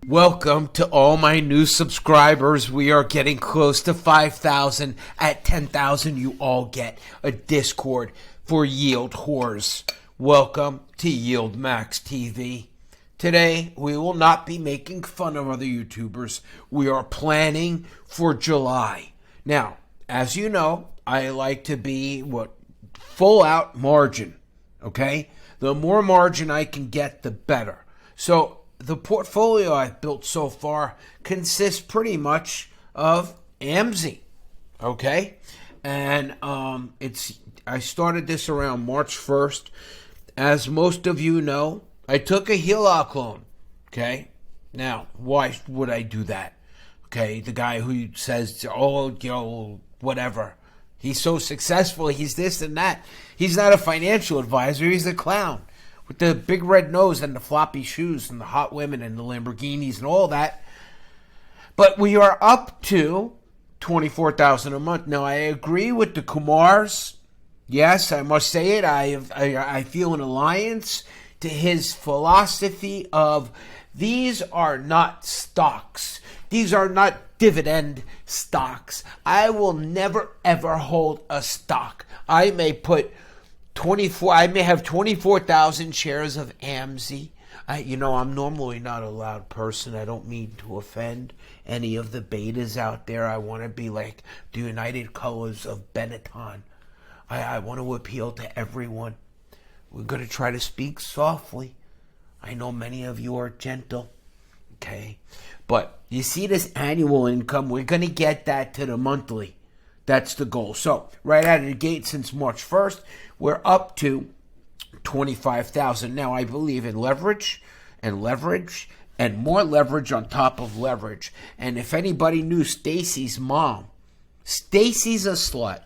Welcome to all my new subscribers. We are getting close to 5,000. At 10,000, you all get a Discord for yield whores. Welcome to Yield Max TV. Today, we will not be making fun of other YouTubers. We are planning for July. Now, as you know, I like to be full out margin. Okay? The more margin I can get, the better. So, the portfolio I've built so far consists pretty much of AMZ, okay? And I started this around March 1st. As most of you know, I took a HELOC loan, okay? Now, why would I do that? Okay, the guy who says, whatever. He's so successful, he's this and that. He's not a financial advisor, he's a clown. With the big red nose and the floppy shoes and the hot women and the Lamborghinis and all that. But we are up to $24,000 a month. Now, I agree with the Kumars. Yes, I must say it. I feel an alliance to his philosophy of these are not stocks. These are not dividend stocks. I will never, ever hold a stock. I may have 24,000 shares of AMZ. I'm normally not a loud person. I don't mean to offend any of the betas out there. I want to be like the United Colors of Benetton. I want to appeal to everyone. We're going to try to speak softly. I know many of you are gentle. Okay? But you see this annual income, we're going to get that to the monthly. That's the goal. So, right out of the gate since March 1st, we're up to 25,000. Now, I believe in leverage and more leverage on top of leverage. And if anybody knew Stacy's mom, Stacy's a slut.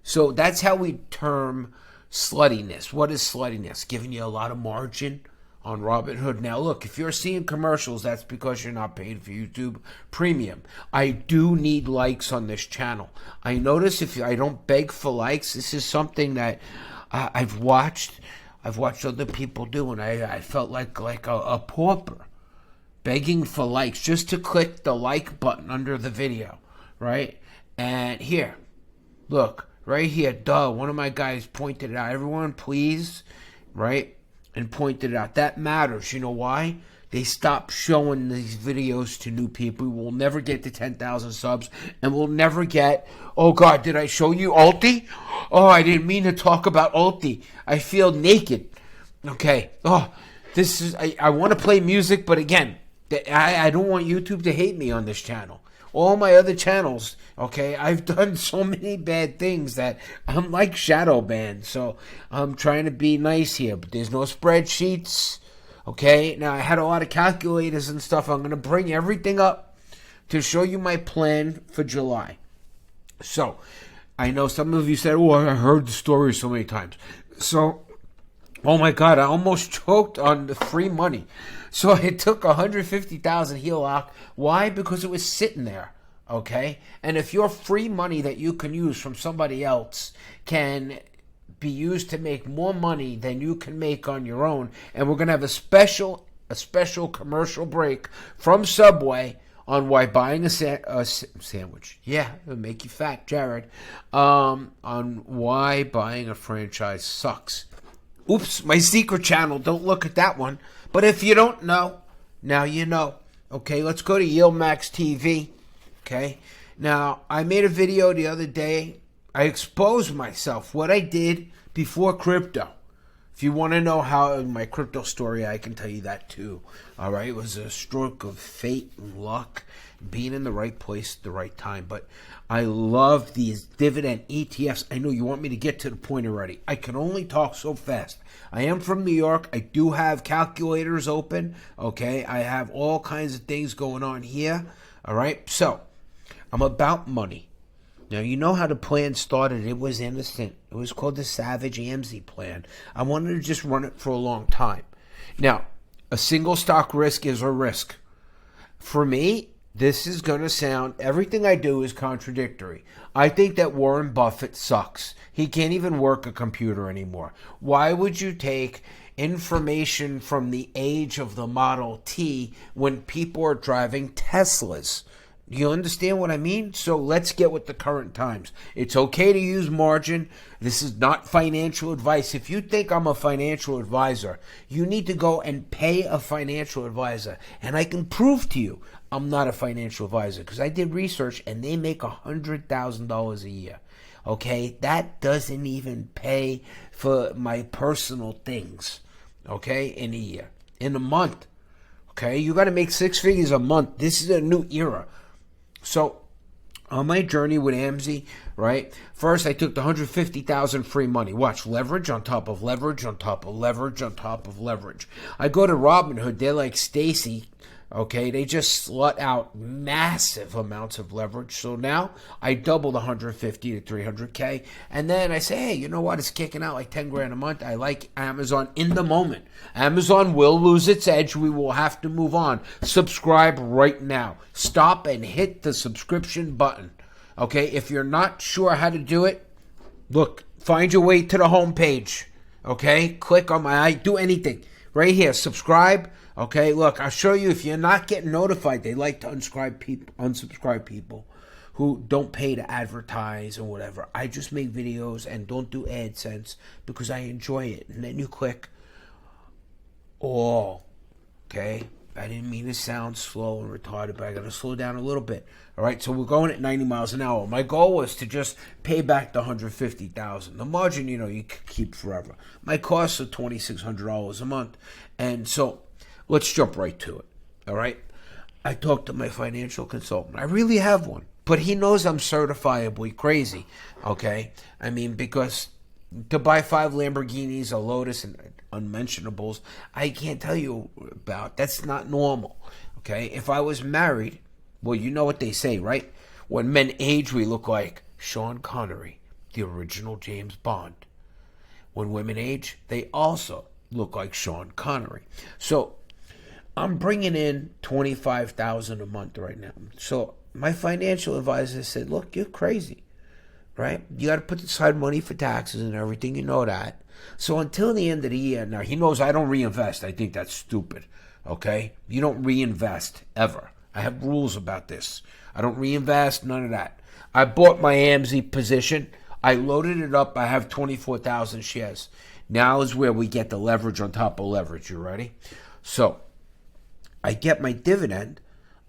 So that's how we term sluttiness. What is sluttiness? Giving you a lot of margin on Robinhood. Now, look, if you're seeing commercials, that's because you're not paying for YouTube Premium. I do need likes on this channel. I notice if I don't beg for likes, this is something that I've watched other people do, and I felt like a pauper begging for likes just to click the like button under the video, right? And here, look, right here, one of my guys pointed it out. Everyone, please, right? And pointed it out. That matters. You know why? They stopped showing these videos to new people. We'll never get to 10,000 subs. And we'll never get, oh God, did I show you ULTY? Oh, I didn't mean to talk about ULTY. I feel naked. Okay. Oh, I want to play music, but again, I don't want YouTube to hate me on this channel. All my other channels, okay, I've done so many bad things that I'm like shadow banned. So I'm trying to be nice here, but there's no spreadsheets, okay? Now, I had a lot of calculators and stuff. I'm going to bring everything up to show you my plan for July. So I know some of you said, oh, I heard the story so many times. So, oh my God, I almost choked on the free money. So I took 150,000 HELOC. Why? Because it was sitting there, okay? And if your free money that you can use from somebody else can be used to make more money than you can make on your own, and we're going to have a special commercial break from Subway on why buying a sandwich, yeah, it'll make you fat, Jared, on why buying a franchise sucks. Oops, my secret channel. Don't look at that one. But if you don't know, now you know. Okay, let's go to Yield Max TV. Okay, now I made a video the other day. I exposed myself, what I did before crypto. If you want to know how my crypto story, I can tell you that too. All right, it was a stroke of fate and luck, being in the right place at the right time. But I love these dividend ETFs. I know you want me to get to the point already. I can only talk so fast. I am from New York. I do have calculators open. Okay, I have all kinds of things going on here. All right, so I'm about money. Now, you know how the plan started. It was innocent. It was called the Savage AMZ plan. I wanted to just run it for a long time. Now, a single stock risk is a risk. For me, this is going to sound, everything I do is contradictory. I think that Warren Buffett sucks. He can't even work a computer anymore. Why would you take information from the age of the Model T when people are driving Teslas. You understand what I mean? So let's get with the current times. It's okay to use margin. This is not financial advice. If you think I'm a financial advisor, you need to go and pay a financial advisor. And I can prove to you I'm not a financial advisor because I did research and they make $100,000 a year. Okay? That doesn't even pay for my personal things. Okay? In a year. In a month. Okay? You got to make 6 figures a month. This is a new era. So, on my journey with AMZ, right? First, I took the $150,000 free money. Watch, leverage on top of leverage on top of leverage on top of leverage. I go to Robinhood. They're like Stacy. Okay, they just slut out massive amounts of leverage. So now I double the 150 to 300K. And then I say, hey, you know what? It's kicking out like 10 grand a month. I like Amazon in the moment. Amazon will lose its edge. We will have to move on. Subscribe right now. Stop and hit the subscription button. Okay, if you're not sure how to do it, look, find your way to the homepage. Okay, click on do anything. Right here, subscribe. Okay, look, I'll show you if you're not getting notified. They like to unsubscribe people who don't pay to advertise or whatever. I just make videos and don't do AdSense because I enjoy it. And then you click all. Okay, I didn't mean to sound slow and retarded, but I got to slow down a little bit. All right, so we're going at 90 miles an hour. My goal was to just pay back the $150,000. The margin, you can keep forever. My costs are $2,600 a month, and so let's jump right to it, all right? I talked to my financial consultant. I really have one, but he knows I'm certifiably crazy, okay? I mean, because to buy 5 Lamborghinis, a Lotus, and unmentionables, I can't tell you about. That's not normal, okay? If I was married, well, you know what they say, right? When men age, we look like Sean Connery, the original James Bond. When women age, they also look like Sean Connery. So I'm bringing in $25,000 a month right now. So my financial advisor said, look, you're crazy, right? You got to put aside money for taxes and everything. You know that. So until the end of the year, now he knows I don't reinvest. I think that's stupid, okay? You don't reinvest ever. I have rules about this. I don't reinvest, none of that. I bought my AMZ position. I loaded it up. I have 24,000 shares. Now is where we get the leverage on top of leverage. You ready? So I get my dividend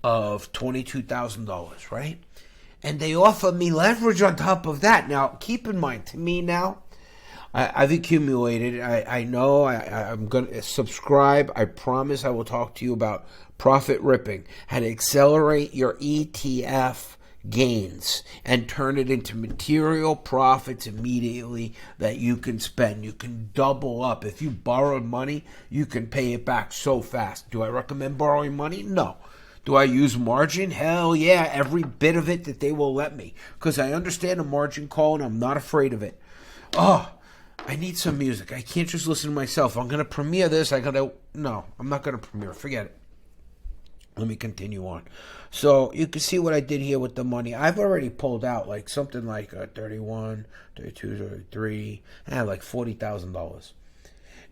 of $22,000, right? And they offer me leverage on top of that. Now, keep in mind, to me now, I've accumulated. I know I'm going to subscribe. I promise I will talk to you about profit ripping, how to accelerate your ETF gains and turn it into material profits immediately that you can spend. You can double up. If you borrowed money, you can pay it back so fast. Do I recommend borrowing money? No. Do I use margin? Hell yeah, every bit of it that they will let me, because I understand the margin call and I'm not afraid of it. Oh, I need some music. I can't just listen to myself. I'm going to premiere this. No, I'm not going to premiere. Forget it. Let me continue on. So you can see what I did here with the money. I've already pulled out like something like 31, 32, 33, like $40,000.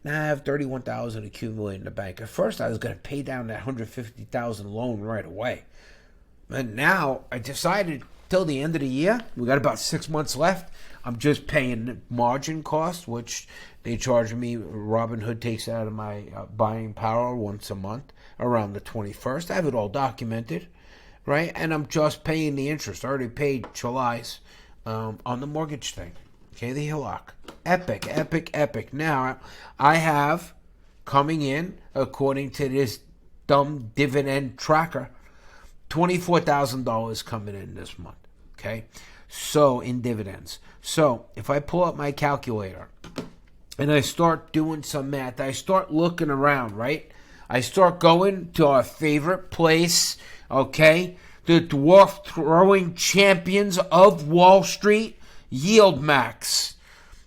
Now I have $31,000 accumulated in the bank. At first I was going to pay down that $150,000 loan right away. And now I decided till the end of the year, we got about 6 months left, I'm just paying margin costs, which they charge me. Robinhood takes out of my buying power once a month around the 21st. I have it all documented, right? And I'm just paying the interest. I already paid July's on the mortgage thing. Okay, the HELOC. Epic, epic, epic. Now, I have coming in, according to this dumb dividend tracker, $24,000 coming in this month. Okay, so in dividends. So if I pull up my calculator and I start doing some math, I start looking around, right? I start going to our favorite place, okay? The dwarf throwing champions of Wall Street, Yield Max.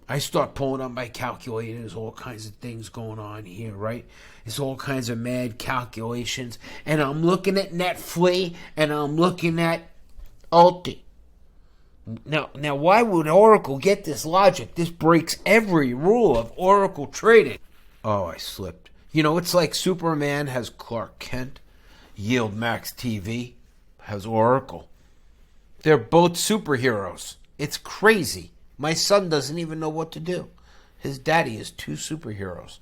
I start pulling up my calculator. There's all kinds of things going on here, right? There's all kinds of mad calculations. And I'm looking at Netflix and I'm looking at ULTY. Now, why would Oracle get this logic? This breaks every rule of Oracle trading. Oh, I slipped. You know, it's like Superman has Clark Kent, Yield Max TV has Oracle. They're both superheroes. It's crazy. My son doesn't even know what to do. His daddy is two superheroes.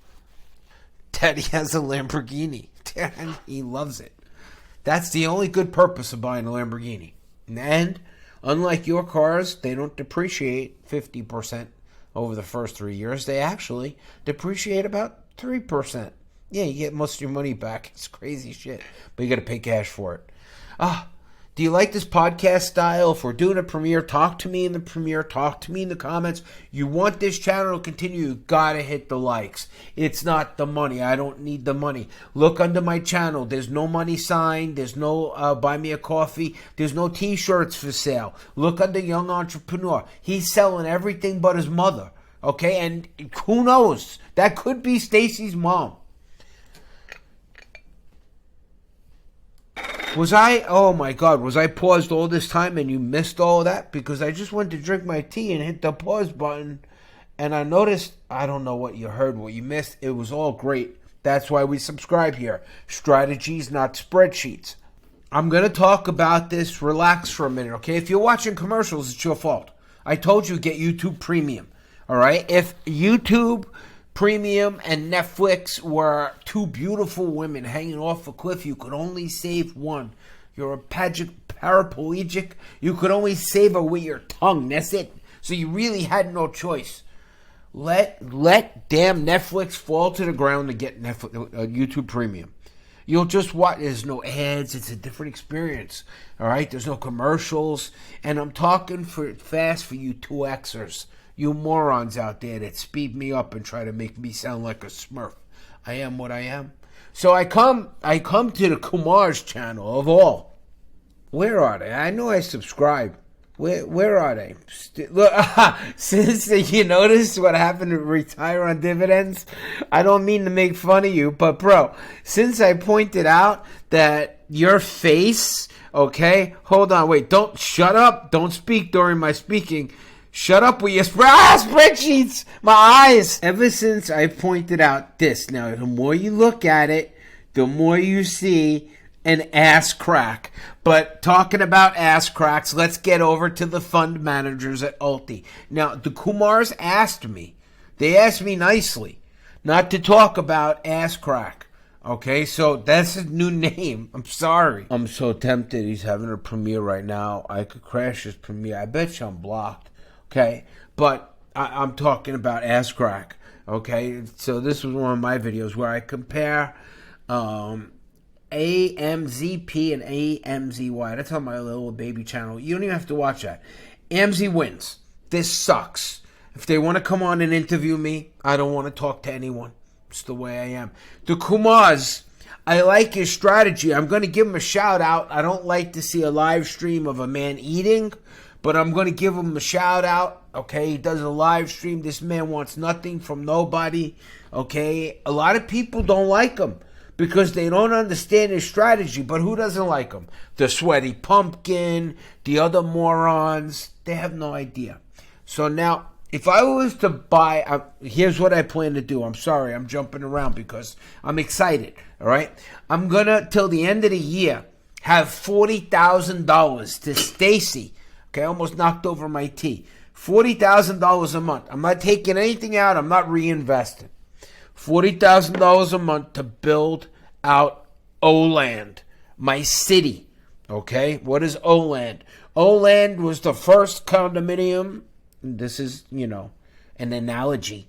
Daddy has a Lamborghini. And he loves it. That's the only good purpose of buying a Lamborghini. And unlike your cars, they don't depreciate 50% over the first 3 years. They actually depreciate about 3%. Yeah, you get most of your money back. It's crazy shit. But you got to pay cash for it. Do you like this podcast style? If we're doing a premiere, talk to me in the premiere. Talk to me in the comments. You want this channel to continue, you got to hit the likes. It's not the money. I don't need the money. Look under my channel. There's no money sign. There's no buy me a coffee. There's no t-shirts for sale. Look under Young Entrepreneur. He's selling everything but his mother. Okay? And who knows? That could be Stacy's mom. Oh my God, was I paused all this time and you missed all of that? Because I just went to drink my tea and hit the pause button and I noticed, I don't know what you heard, what you missed. It was all great. That's why we subscribe here. Strategies, not spreadsheets. I'm going to talk about this. Relax for a minute, okay? If you're watching commercials, it's your fault. I told you get YouTube Premium, all right? If YouTube Premium and Netflix were two beautiful women hanging off a cliff, you could only save one. You're a paraplegic. You could only save her with your tongue. That's it. So you really had no choice. Let damn Netflix fall to the ground to get Netflix, YouTube Premium. You'll just watch. There's no ads. It's a different experience. All right. There's no commercials. And I'm talking fast for you 2Xers. You morons out there that speed me up and try to make me sound like a smurf. I am what I am. So I come to the Kumar's channel of all. Where are they? I know I subscribe. Where are they? Look, since you notice what happened to Retire on Dividends, I don't mean to make fun of you, but bro, since I pointed out that your face, okay, hold on, wait, don't shut up, don't speak during my speaking. Shut up with your spreadsheets! My eyes! Ever since I pointed out this, now the more you look at it, the more you see an ass crack. But talking about ass cracks, let's get over to the fund managers at ULTY. Now, the Kumars asked me, they asked me nicely, not to talk about ass crack. Okay, so that's his new name. I'm sorry. I'm so tempted. He's having a premiere right now. I could crash his premiere. I bet you I'm blocked. Okay, but I'm talking about ass crack. Okay, so this was one of my videos where I compare AMZP and AMZY. That's on my little baby channel. You don't even have to watch that. AMZ wins. This sucks. If they want to come on and interview me, I don't want to talk to anyone. It's the way I am. The Kumars, I like his strategy. I'm going to give him a shout out. I don't like to see a live stream of a man eating, but I'm going to give him a shout out, okay? He does a live stream. This man wants nothing from nobody, okay? A lot of people don't like him because they don't understand his strategy, but who doesn't like him? The Sweaty Pumpkin, the other morons, they have no idea. So now, if I was to buy, here's what I plan to do. I'm sorry, I'm jumping around because I'm excited, all right? I'm going to, till the end of the year, have $40,000 to Stacy. Okay, I almost knocked over my tea. $40,000 a month. I'm not taking anything out. I'm not reinvesting. $40,000 a month to build out O-Land, my city. Okay, what is O-Land? O-Land was the first condominium. This is, an analogy.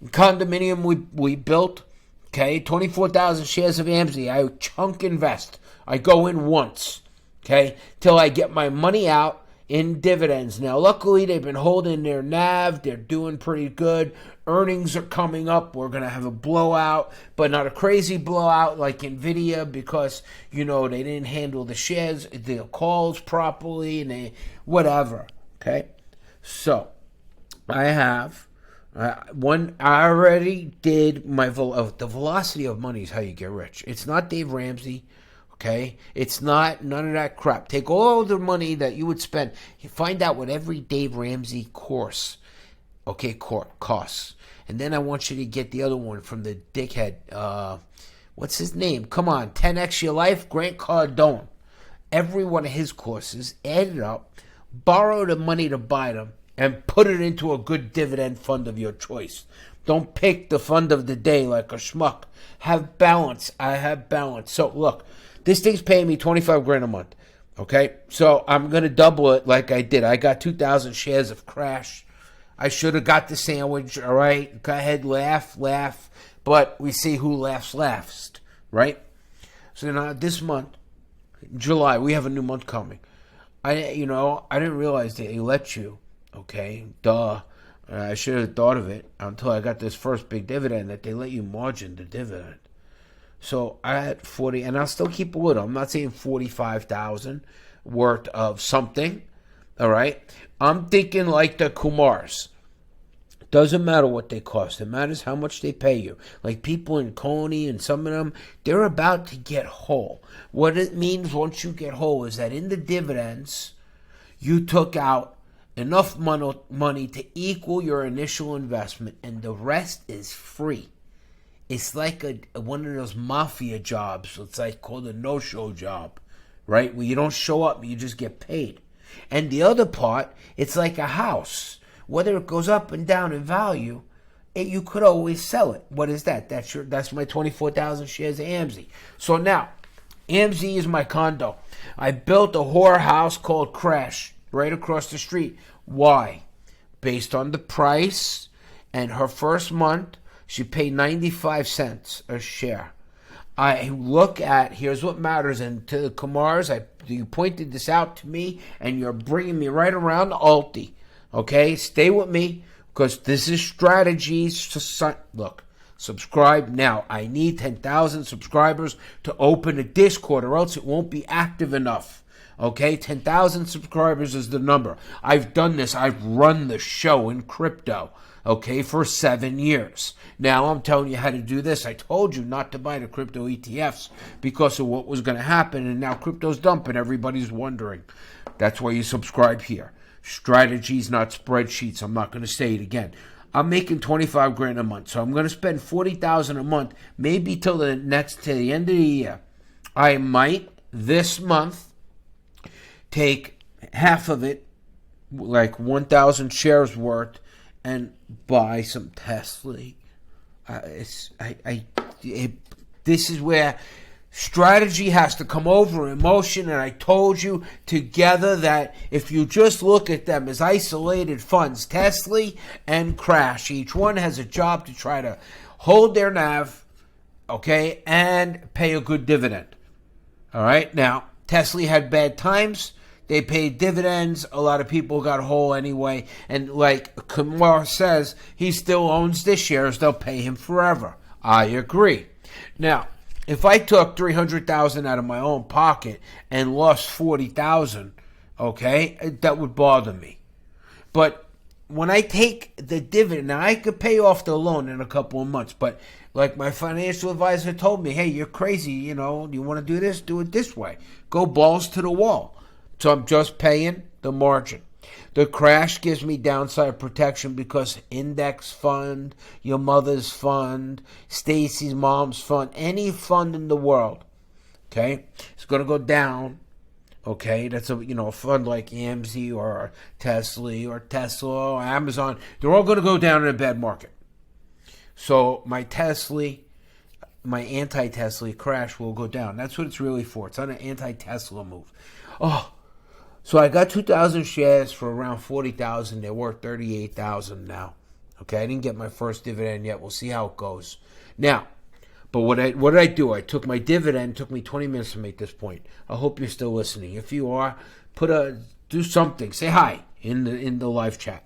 Condominium we built. Okay, 24,000 shares of AMZ. I chunk invest. I go in once. Okay, till I get my money out in dividends. Now, luckily, they've been holding their NAV. They're doing pretty good. Earnings are coming up. We're going to have a blowout, but not a crazy blowout like NVIDIA because, they didn't handle the shares, the calls properly, and whatever. Okay? So, I have I already did my, the velocity of money is how you get rich. It's not Dave Ramsey. Okay, it's not none of that crap. Take all the money that you would spend. You find out what every Dave Ramsey course, costs, And then I want you to get the other one from the dickhead. What's his name? Come on, 10X Your Life, Grant Cardone. Every one of his courses, add it up, borrow the money to buy them, and put it into a good dividend fund of your choice. Don't pick the fund of the day like a schmuck. Have balance. I have balance. So look, this thing's paying me 25 grand a month. Okay, so I'm going to double it like I did. I got 2,000 shares of Crash. I should have got the sandwich, all right? Go ahead, laugh. But we see who laughs last, right? So now this month, July, we have a new month coming. I didn't realize that they let you, okay? Duh. I should have thought of it until I got this first big dividend that they let you margin the dividend. So I had 40, and I'll still keep a little. I'm not saying 45,000 worth of something, all right? I'm thinking like the Kumars. Doesn't matter what they cost. It matters how much they pay you. Like people in Coney and some of them, they're about to get whole. What it means once you get whole is that in the dividends, you took out enough money to equal your initial investment, and the rest is free. It's like one of those mafia jobs. It's like called a no-show job, right? Where you don't show up, you just get paid. And the other part, it's like a house. Whether it goes up and down in value, you could always sell it. What is that? That's my 24,000 shares of AMZ. So now, AMZ is my condo. I built a whorehouse called Crash right across the street. Why? Based on the price, and her first month, she paid 95 cents a share. I look at, here's what matters, and to the Kumars, you pointed this out to me, and you're bringing me right around to ULTY. Okay, stay with me, because this is strategies. Look, subscribe now. I need 10,000 subscribers to open a Discord, or else it won't be active enough. Okay, 10,000 subscribers is the number. I've done this. I've run the show in crypto, okay, for 7 years. Now I'm telling you how to do this. I told you not to buy the crypto ETFs because of what was going to happen, and now crypto's dumping. Everybody's wondering. That's why you subscribe here. Strategies, not spreadsheets. I'm not going to say it again. I'm making 25 grand a month, so I'm going to spend 40,000 a month, maybe till the end of the year. I might this month take half of it, like 1,000 shares worth, and buy some Tesla. This is where strategy has to come over emotion, and I told you together that if you just look at them as isolated funds, Tesla and Crash, each one has a job to try to hold their NAV, okay, and pay a good dividend. All right, now, Tesla had bad times. They paid dividends. A lot of people got whole anyway. And like Kumar says, he still owns the shares. They'll pay him forever. I agree. Now, if I took 300,000 out of my own pocket and lost 40,000, okay, that would bother me. But when I take the dividend, now I could pay off the loan in a couple of months, but like my financial advisor told me, hey, you're crazy, you want to do this? Do it this way. Go balls to the wall. So I'm just paying the margin. The Crash gives me downside protection because index fund, your mother's fund, Stacy's mom's fund, any fund in the world, okay, it's going to go down, okay? That's a fund like AMZ or Tesla or Amazon. They're all going to go down in a bad market. So my anti-Tesla Crash will go down. That's what it's really for. It's not an anti-Tesla move. So I got 2,000 shares for around 40,000. They're worth 38,000 now. Okay, I didn't get my first dividend yet. We'll see how it goes. Now, but what did I do? I took my dividend. It took me 20 minutes to make this point. I hope you're still listening. If you are, do something. Say hi in the live chat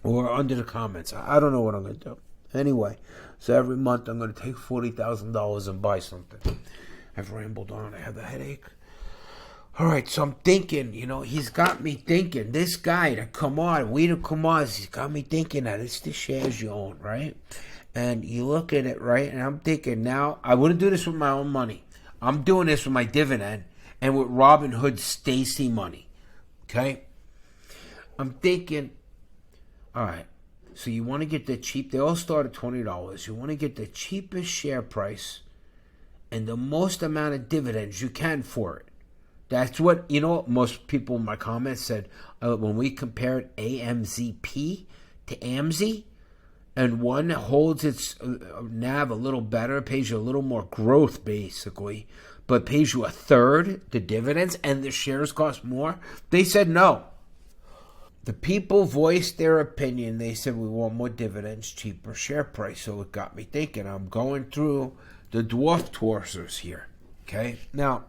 or under the comments. I don't know what I'm going to do. Anyway, so every month I'm going to take $40,000 and buy something. I've rambled on. I have a headache. All right, so I'm thinking, he's got me thinking. This guy, the Kumars, he's got me thinking that it's the shares you own, right? And you look at it, right? And I'm thinking now, I wouldn't do this with my own money. I'm doing this with my dividend and with Robin Hood's Stacy money, okay? I'm thinking, all right, So you want to get the cheap, they all start at $20. You want to get the cheapest share price and the most amount of dividends you can for it. That's what, most people in my comments said, when we compared AMZP to AMZ, and one holds its NAV a little better, pays you a little more growth basically, but pays you a third the dividends and the shares cost more, they said no. The people voiced their opinion. They said we want more dividends, cheaper share price. So it got me thinking. I'm going through the dwarf tossers here. Okay? Now,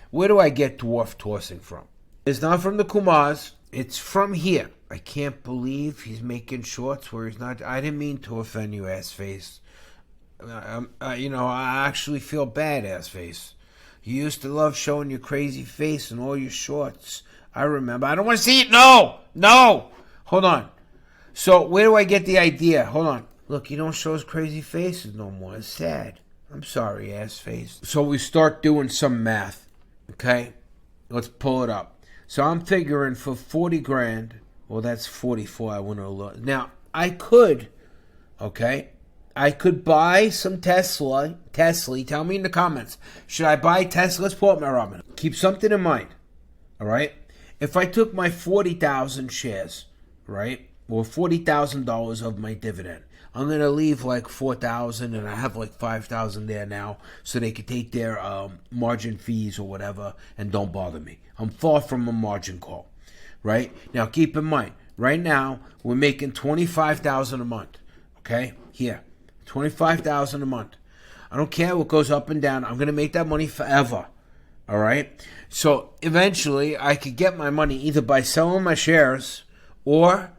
where do I get dwarf tossing from? It's not from the Kumars. It's from here. I can't believe he's making shorts where he's not. I didn't mean to offend you, ass face. I actually feel bad, ass face. You used to love showing your crazy face in all your shorts. I remember. I don't want to see it. No. Hold on. So where do I get the idea? Hold on. Look, you don't show his crazy faces no more. It's sad. I'm sorry, ass face. So we start doing some math. Okay? Let's pull it up. So I'm figuring for 40 grand. Well, that's 44. I want to look. Now, I could buy some Tesla. Tell me in the comments. Should I buy Tesla? Let's pull up my Robin. Keep something in mind. All right? If I took my 40,000 shares, right, or $40,000 of my dividend, I'm going to leave like 4,000 and I have like 5,000 there now so they could take their margin fees or whatever and don't bother me. I'm far from a margin call, right? Now, keep in mind, right now, we're making $25,000 a month, okay? Here, $25,000 a month. I don't care what goes up and down. I'm going to make that money forever. All right. So eventually I could get my money either by selling my shares or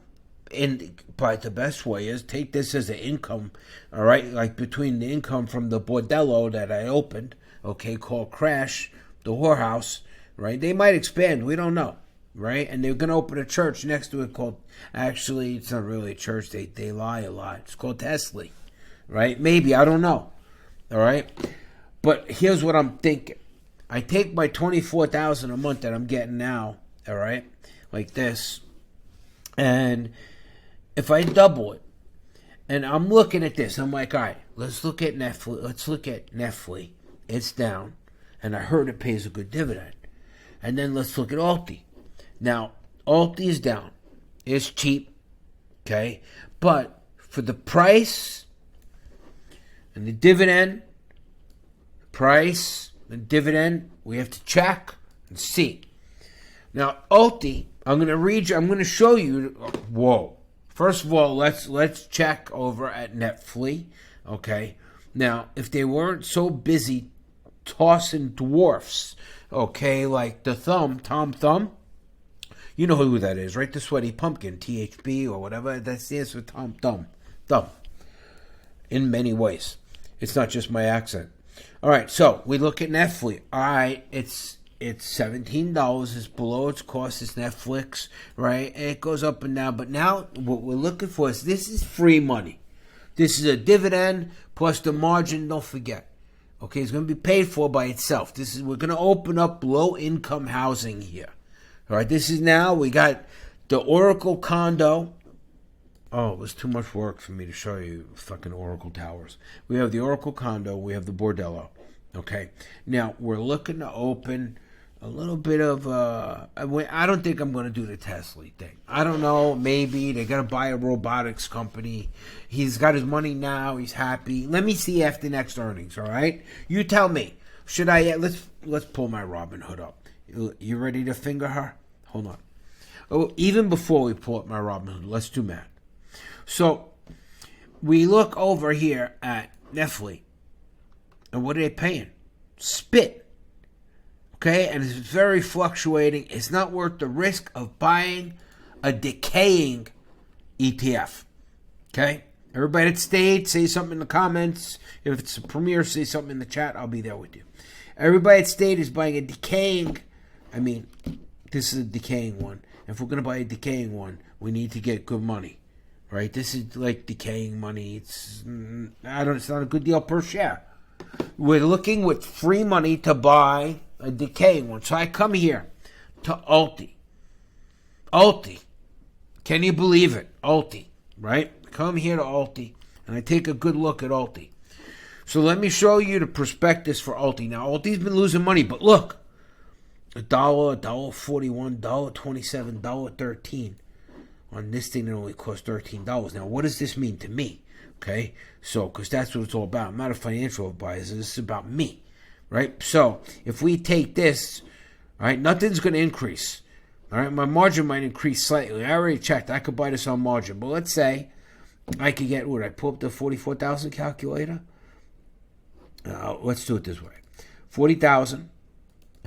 but the best way is take this as an income. All right. Like between the income from the bordello that I opened, okay, called Crash, the whorehouse, right? They might expand. We don't know. Right. And they're going to open a church next to it called, actually, it's not really a church. They lie a lot. It's called Tesla. Right. Maybe. I don't know. All right. But here's what I'm thinking. I take my $24,000 a month that I'm getting now, all right, like this, and if I double it, and I'm looking at this, I'm like, all right, let's look at Netflix. It's down, and I heard it pays a good dividend. And then let's look at ULTY. Now, ULTY is down. It's cheap, okay, but for the price and the dividend, the dividend, we have to check and see. Now, ULTY, I'm going to show you. Whoa. First of all, let's check over at Netflix. Okay. Now, if they weren't so busy tossing dwarfs, okay, like the Tom Thumb, you know who that is, right? The Sweaty Pumpkin, THB or whatever. That stands for Tom Thumb. In many ways. It's not just my accent. All right, so we look at Netflix. All right, it's $17. It's below its cost. It's Netflix, right? And it goes up and down. But now what we're looking for is this is free money. This is a dividend plus the margin. Don't forget, okay? It's going to be paid for by itself. We're going to open up low-income housing here. All right, we got the Oracle condo. Oh, it was too much work for me to show you fucking Oracle Towers. We have the Oracle condo. We have the bordello. Okay. Now, we're looking to open a little bit of... I don't think I'm going to do the Tesla thing. I don't know. Maybe. They're going to buy a robotics company. He's got his money now. He's happy. Let me see after next earnings, all right? You tell me. Should I... Let's pull my Robin Hood up. You ready to finger her? Hold on. Oh, even before we pull up my Robin Hood, let's do math. So, we look over here at Netflix, and what are they paying? Spit. Okay, and it's very fluctuating. It's not worth the risk of buying a decaying ETF. Okay? Everybody that stayed, say something in the comments. If it's a premiere, say something in the chat. I'll be there with you. Everybody that stayed is buying a decaying, this is a decaying one. If we're going to buy a decaying one, we need to get good money. Right, this is like decaying money. It's not a good deal per share. We're looking with free money to buy a decaying one. So I come here to ULTY. ULTY, can you believe it? ULTY, right? come here to ULTY, and I take a good look at ULTY. So let me show you the prospectus for ULTY. Now, ULTY's been losing money, but look. $1, $1.41, $1.27, $1.13. On this thing, it only costs $13. Now, what does this mean to me? Okay, so, because that's what it's all about. I'm not a financial advisor. This is about me, right? So, if we take this, all right, nothing's going to increase. All right, my margin might increase slightly. I already checked. I could buy this on margin. But let's say I could get, I pull up the 44,000 calculator? Let's do it this way. 40,000.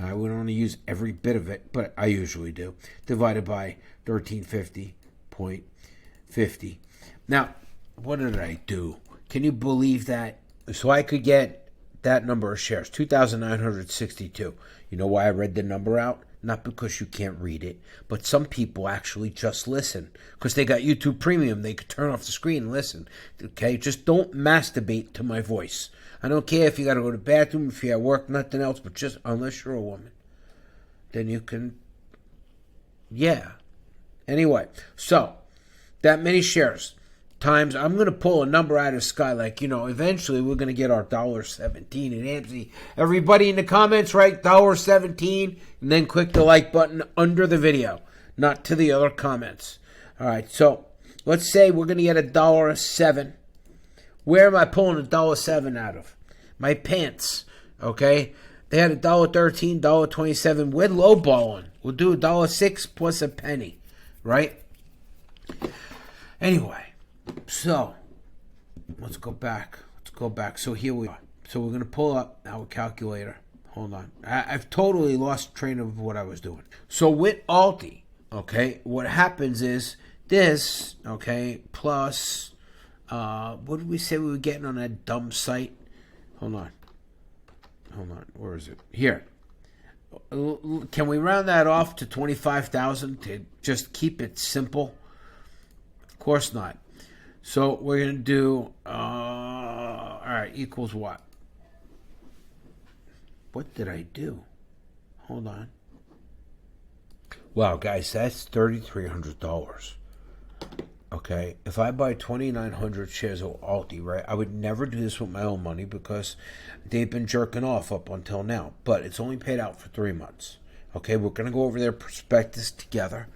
I would only use every bit of it, but I usually do. Divided by 1350.50. Now, what did I do? Can you believe that? So I could get that number of shares, 2,962. You know why I read the number out? Not because you can't read it, but some people actually just listen because they got YouTube Premium. They could turn off the screen and listen. Okay, just don't masturbate to my voice. I don't care if you got to go to the bathroom, if you got work, nothing else, but just unless you're a woman, then you can. Yeah. Anyway, so that many shares times, I'm going to pull a number out of the sky. Like, eventually we're going to get our $1.17 in AMC. Everybody in the comments, write $1.17 and then click the like button under the video, not to the other comments. All right, so let's say we're going to get $1.07. Where am I pulling $1.07 out of? My pants, okay? They had $1.13, $1.27. We're lowballing. We'll do $1.06 plus a penny, right? Anyway. So, let's go back. So here we are. So we're going to pull up our calculator. Hold on. I've totally lost train of what I was doing. So with ULTY, okay, what happens is this, okay, plus, what did we say we were getting on that dumb site? Hold on. Where is it? Here. Can we round that off to 25,000 to just keep it simple? Of course not. So we're going to do, all right, equals what? What did I do? Hold on. Wow, guys, that's $3,300. Okay, if I buy 2,900 shares of ULTY, right, I would never do this with my own money because they've been jerking off up until now. But it's only paid out for 3 months. Okay, we're going to go over their prospectus together,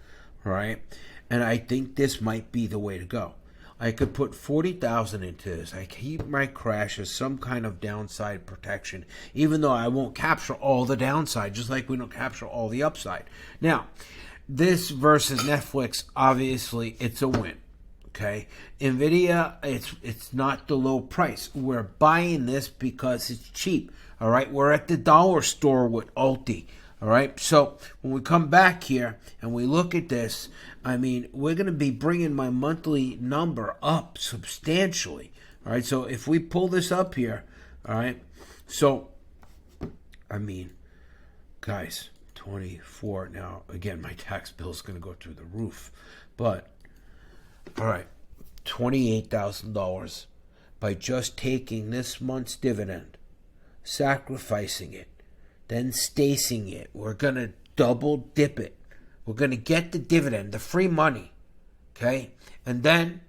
right? And I think this might be the way to go. I could put 40,000 into this. I keep my crash as some kind of downside protection, even though I won't capture all the downside, just like we don't capture all the upside. Now, this versus Netflix, obviously, it's a win. Okay, Nvidia, it's not the low price. We're buying this because it's cheap. All right, we're at the dollar store with ULTY. All right, so when we come back here and we look at this, I mean, we're going to be bringing my monthly number up substantially. All right, so if we pull this up here, all right, so, I mean, guys, 24. Now, again, my tax bill is going to go through the roof. But, all right, $28,000 by just taking this month's dividend, sacrificing it, then stacing it. We're going to double dip it. We're going to get the dividend, the free money, okay? And then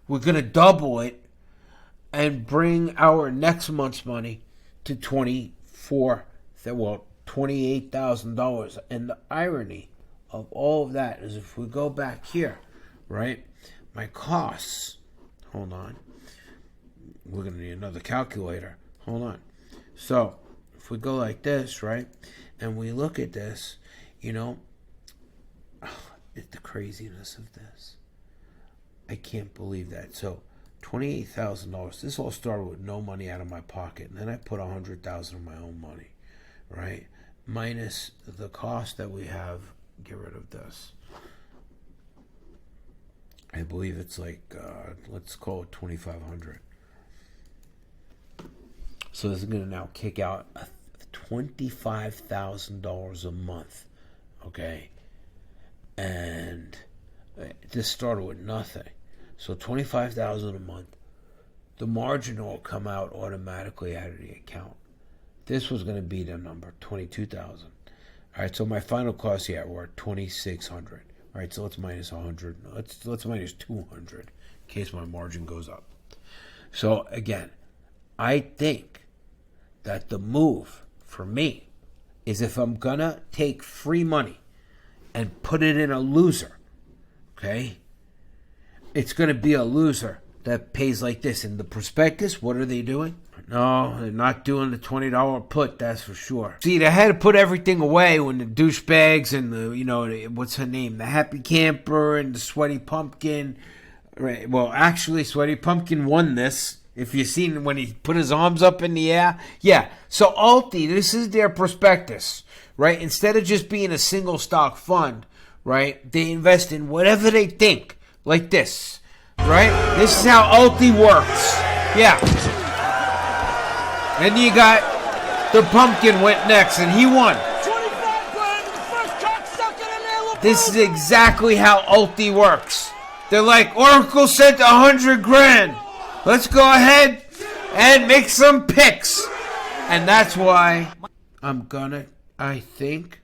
we're going to double it and bring our next month's money to $28,000. And the irony of all of that is if we go back here, right, my costs, hold on, we're going to need another calculator. Hold on. So, if we go like this, right, and we look at this, it's the craziness of this. I can't believe that. So, $28,000. This all started with no money out of my pocket, and then I put $100,000 of my own money, right, minus the cost that we have. Get rid of this. I believe it's like, let's call it $2,500. So this is going to now kick out $25,000 a month, okay? And this started with nothing. So $25,000 a month. The margin will come out automatically out of the account. This was going to be the number, $22,000. All right, so my final cost here were $2,600. All right, so let's minus 100. Let's minus 200. in case my margin goes up. So again, I think that the move for me is if I'm going to take free money and put it in a loser, okay, it's going to be a loser that pays like this. In the prospectus, what are they doing? No, they're not doing the $20 put, that's for sure. See, they had to put everything away when the douchebags and the, what's her name? The Happy Camper and the Sweaty Pumpkin. Right. Well, actually, Sweaty Pumpkin won this. If you've seen when he put his arms up in the air. Yeah. So ULTY, this is their prospectus, right? Instead of just being a single stock fund, right? They invest in whatever they think, like this, right? This is how ULTY works. Yeah. And you got the pumpkin went next, and he won. This is exactly how ULTY works. They're like, Oracle sent 100 grand. Let's go ahead and make some picks. And that's why I'm gonna, I think,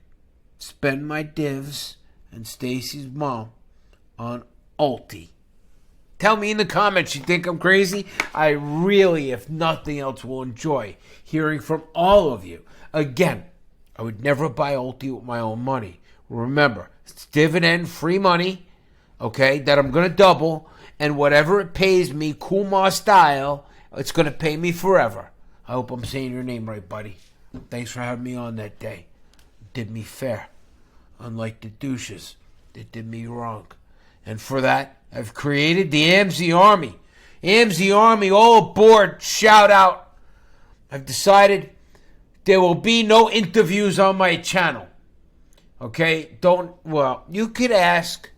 spend my divs and Stacy's mom on ULTY. Tell me in the comments, you think I'm crazy? I really, if nothing else, will enjoy hearing from all of you. Again, I would never buy ULTY with my own money. Remember, it's dividend-free money, okay, that I'm going to double, and whatever it pays me, Kumar style, it's going to pay me forever. I hope I'm saying your name right, buddy. Thanks for having me on that day. Did me fair, unlike the douches that did me wrong. And for that, I've created the AMZ Army. AMZ Army, all aboard, shout out. I've decided there will be no interviews on my channel. Okay? You could ask.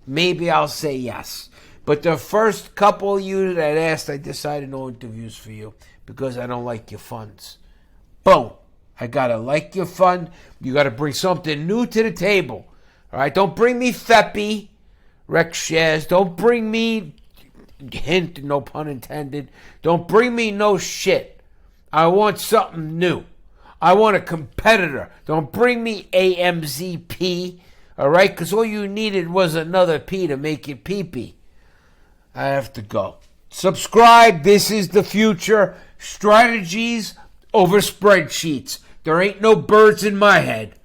Maybe I'll say yes. But the first couple of you that asked, I decided no interviews for you because I don't like your funds. Boom. I got to like your fund. You got to bring something new to the table. All right? Don't bring me Feppy. Rec shares. Don't bring me, hint, no pun intended. Don't bring me no shit. I want something new. I want a competitor. Don't bring me AMZP, all right? Because all you needed was another P to make it pee-pee. I have to go. Subscribe. This is the future. Strategies over spreadsheets. There ain't no birds in my head.